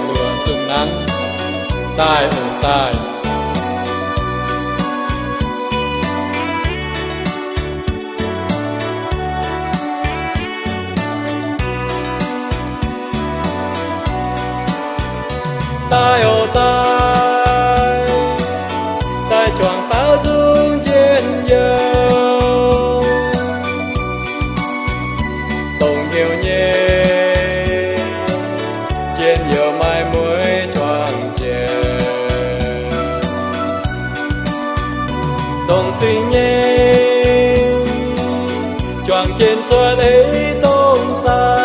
lửa rừng nắng tai tai. Tai tai, tai choàng pháo dương trên dâu, tùng nhiều nhẹ trên giờ mai mới choàng chè, tùng suy nhẹ choàng trên xuân ấy tôn ta.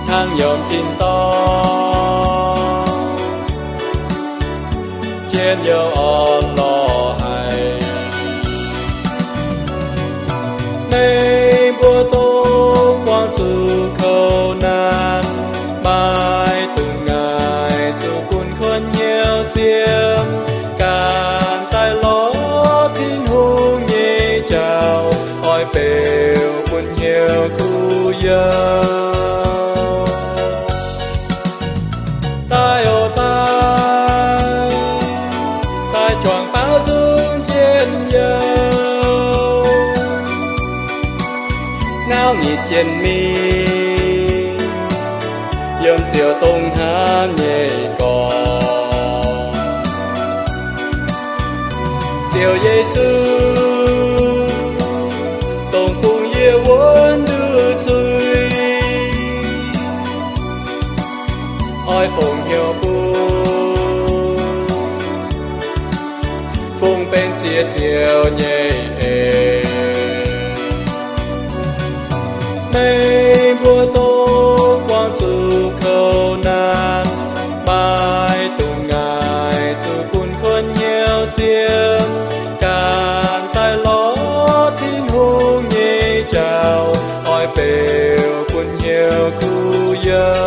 Thang nhộm chín to trên dâu on lo hay mây bùa tô quang su khâu nan mai từng ngày su cun khôn nhiều xiêm càn tai ló tin hu nhẹ chào oi bèo cun nhiều khu giờ. Tai tai, tai choàng pháo dương trên dâu, ngao nhịp trên mi, dâm chiều tung hát nhẹ cò. Chiều Giêsu tung cùng yêu quân đưa chui, oi phùng nhiều phùng bên chia chiều nhẹ mây bùa tô quang su khâu nan mai từng ngày su cun khôn nhiều xiêm càn tai ló tin hu nhẹ chào oi bèo cun nhiều khu giờ.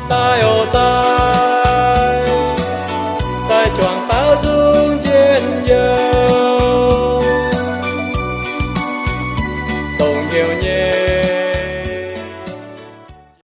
tai